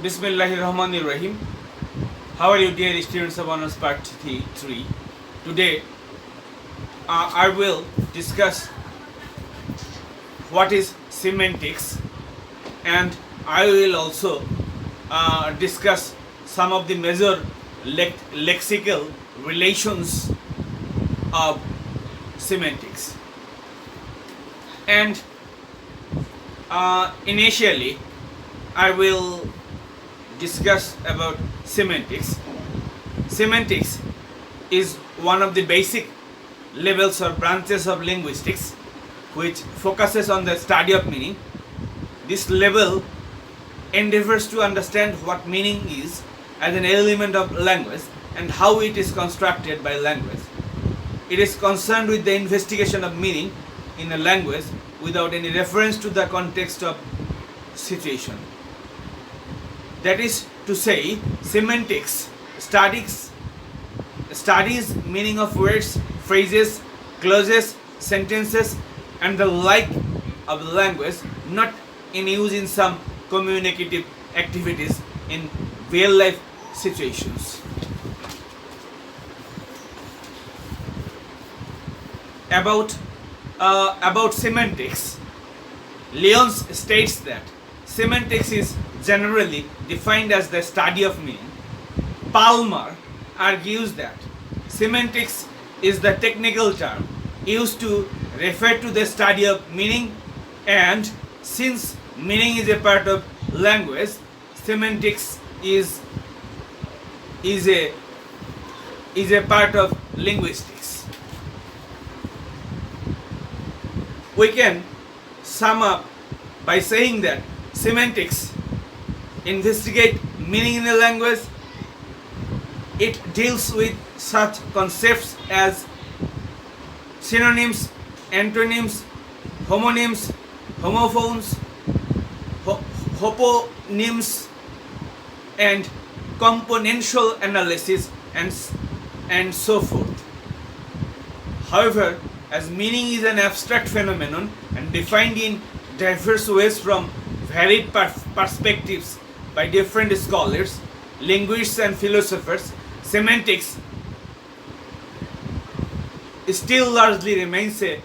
Bismillahirrahmanirrahim. How are you, dear students of Honors Part 3? Today, I will discuss what is semantics, and I will also discuss some of the major lexical relations of semantics. And initially, I will discuss about semantics. Semantics is one of the basic levels or branches of linguistics which focuses on the study of meaning. This level endeavors to understand what meaning is as an element of language and how it is constructed by language. It is concerned with the investigation of meaning in a language without any reference to the context of situation. That is to say, semantics studies meaning of words, phrases, clauses, sentences, and the like of the language, not in use in some communicative activities in real life situations. About semantics, Lyons states that semantics is generally defined as the study of meaning. Palmer argues that semantics is the technical term used to refer to the study of meaning, and since meaning is a part of language, semantics is a part of linguistics. We can sum up by saying that semantics investigate meaning in a language. It deals with such concepts as synonyms, antonyms, homonyms, homophones, hyponyms, and componential analysis and so forth. However, as meaning is an abstract phenomenon and defined in diverse ways from varied perspectives by different scholars, linguists, and philosophers, semantics still largely remains a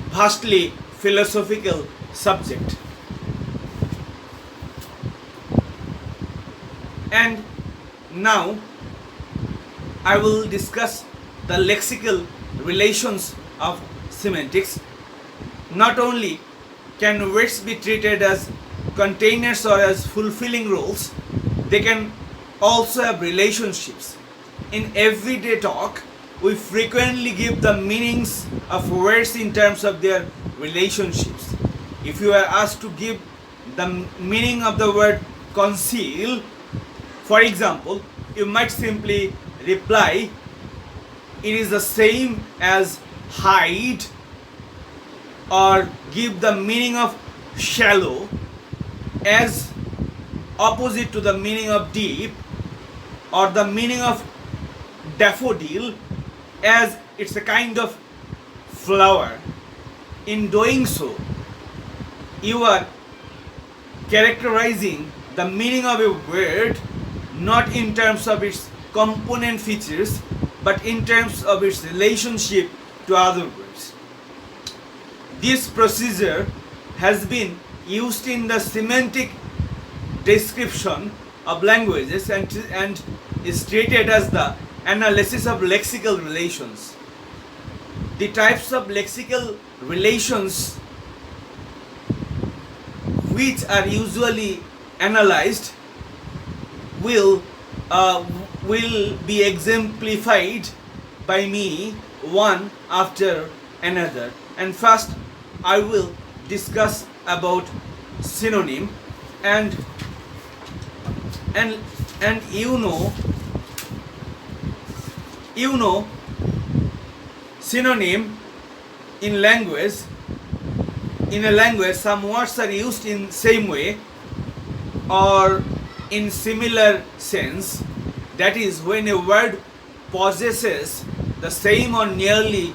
vastly philosophical subject. And now I will discuss the lexical relations of semantics. Not only can words be treated as containers or as fulfilling roles, they can also have relationships. In everyday talk, we frequently give the meanings of words in terms of their relationships. If you are asked to give the meaning of the word conceal, for example, you might simply reply, it is the same as hide, or give the meaning of shallow as opposite to the meaning of deep, or the meaning of daffodil as it's a kind of flower. In doing so, you are characterizing the meaning of a word not in terms of its component features but in terms of its relationship to other words. This procedure has been used in the semantic description of languages and is treated as the analysis of lexical relations. The types of lexical relations which are usually analyzed will be exemplified by me one after another. And first I will discuss about synonym, and you know synonym in a language some words are used in same way or in similar sense. That is, when a word possesses the same or nearly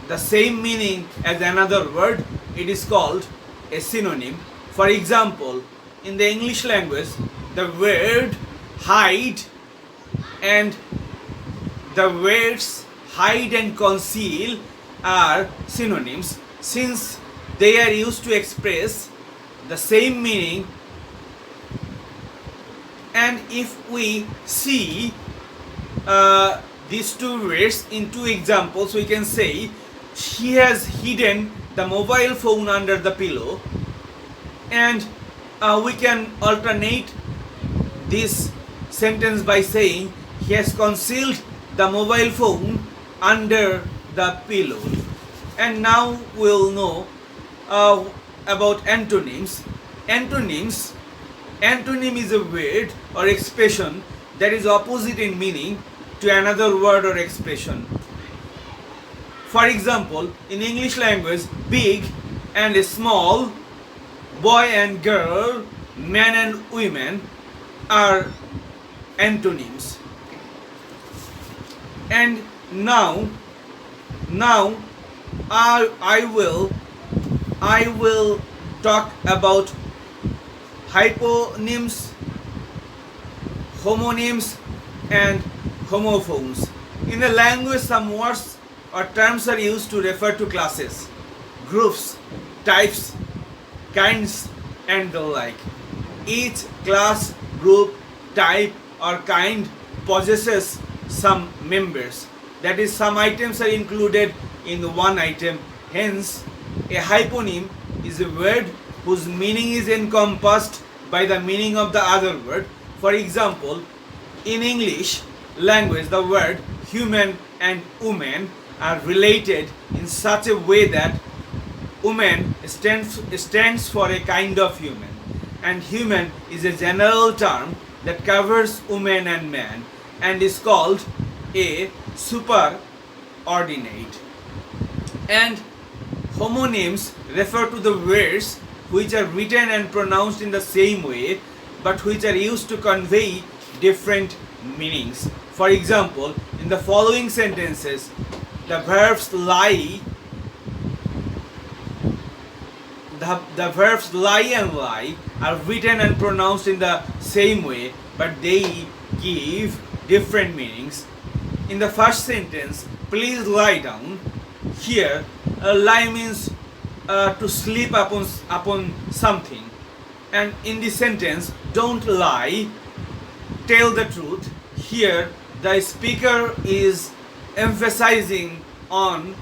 the same meaning as another word, it is called a synonym. For example, in the English language, the word hide and the words hide and conceal are synonyms, since they are used to express the same meaning. And if we see these two words in two examples, we can say she has hidden the mobile phone under the pillow, and we can alternate this sentence by saying he has concealed the mobile phone under the pillow. And now we'll know about antonyms. Antonym is a word or expression that is opposite in meaning to another word or expression. For example, in English language, big and small, boy and girl, man and women are antonyms. And now I will talk about hyponyms, homonyms and homophones. In a language, some words or terms are used to refer to classes, groups, types, kinds and the like. Each class, group, type or kind possesses some members. That is, some items are included in one item. Hence, a hyponym is a word whose meaning is encompassed by the meaning of the other word. For example, in English language, the word human and woman are related in such a way that woman stands for a kind of human, and human is a general term that covers woman and man and is called a superordinate. And homonyms refer to the words which are written and pronounced in the same way but which are used to convey different meanings. For example, in the following sentences, the verbs lie and lie are written and pronounced in the same way, but they give different meanings. In the first sentence, please lie down. Here, lie means to sleep upon something. And in this sentence, don't lie, tell the truth. Here, the speaker is emphasizing on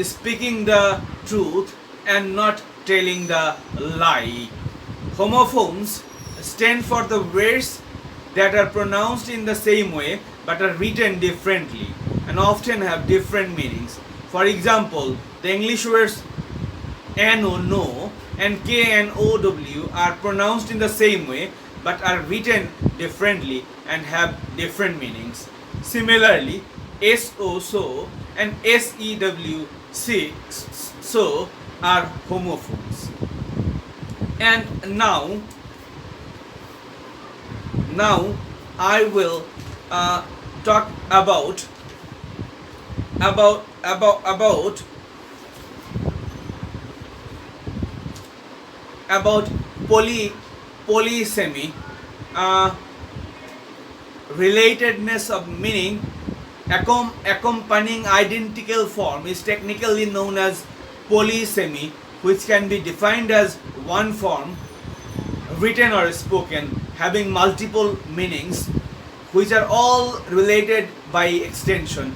speaking the truth and not telling the lie. Homophones stand for the words that are pronounced in the same way but are written differently and often have different meanings. For example, the English words no, no and know are pronounced in the same way but are written differently and have different meanings. Similarly, so and sew so are homophones. And now I will talk about polysemi, relatedness of meaning. Accompanying identical form is technically known as polysemi, which can be defined as one form, written or spoken, having multiple meanings, which are all related by extension.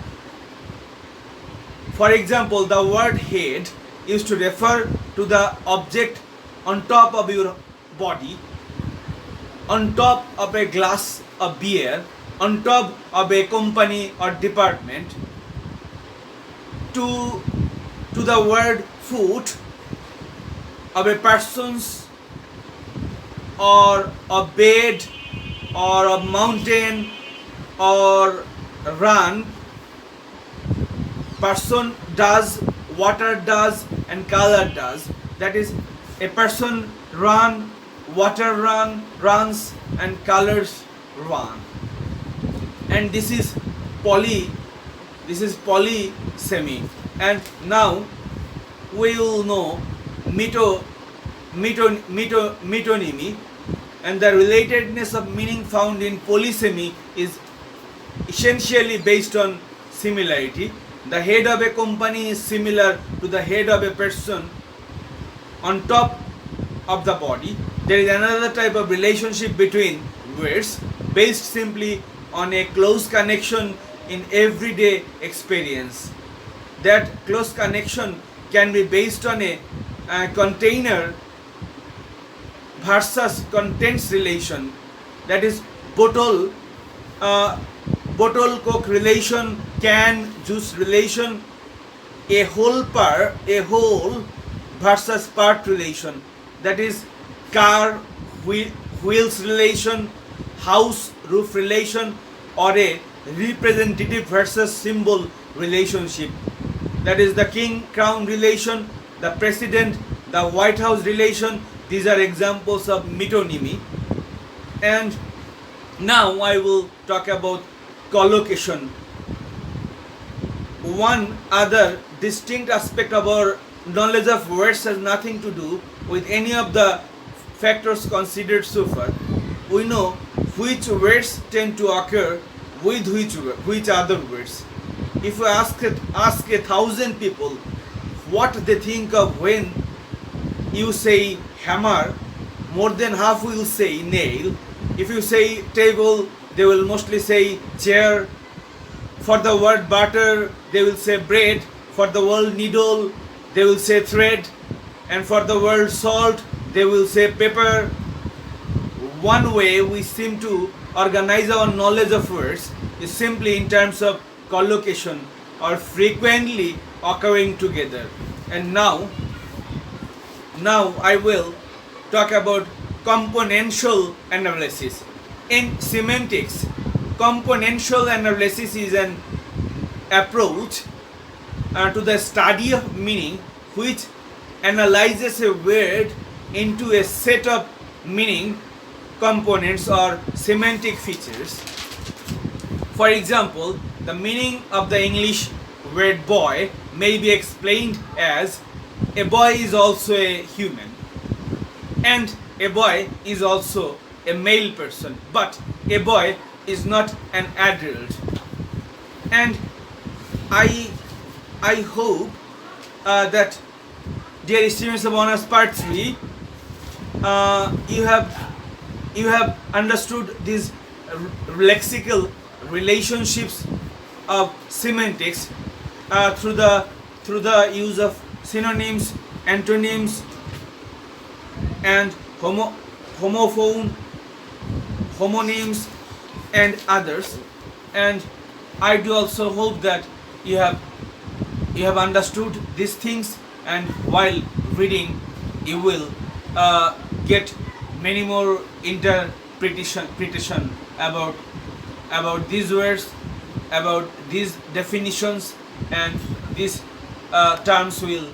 For example, the word head used to refer to the object on top of your body, on top of a glass of beer, on top of a company or department. To the word foot of a person's or a bed or a mountain or run. Person does, water does and color does. That is, a person run, water runs and colors run. And this is polysemi. And now we will know metonymy. and the relatedness of meaning found in polysemy is essentially based on similarity. The head of a company is similar to the head of a person on top of the body. There is another type of relationship between words based simply on a close connection in everyday experience. That close connection can be based on a container versus contents relation. That is bottle coke relation, can juice relation, a whole versus part relation. That is car wheels relation, house roof relation, or a representative versus symbol relationship. That is the king crown relation, the president, the White House relation. These are examples of metonymy. And now I will talk about collocation. One other distinct aspect of our knowledge of words has nothing to do with any of the factors considered so far. We know which words tend to occur with which other words. If we ask 1,000 people what they think of when you say hammer, more than half will say nail. If you say table, they will mostly say chair. For the word butter, they will say bread. For the word needle, they will say thread. And for the word salt, they will say pepper. One way we seem to organize our knowledge of words is simply in terms of collocation or frequently occurring together. And now I will talk about componential analysis. In semantics, componential analysis is an approach to the study of meaning which analyzes a word into a set of meaning components or semantic features. For example, the meaning of the English word boy may be explained as a boy is also a human and a boy is also a male person, but a boy is not an adult. And I hope that, dear students of Honours Part 3, you have understood these lexical relationships of semantics through the use of synonyms, antonyms, and homophone, homonyms, and others. And I do also hope that you have understood these things, and while reading you will get many more interpretation about these words, about these definitions, and these terms will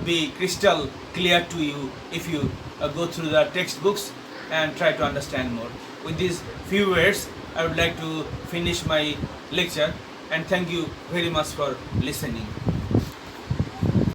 be crystal clear to you if you go through the textbooks and try to understand more. With these few words, I would like to finish my lecture, and thank you very much for listening.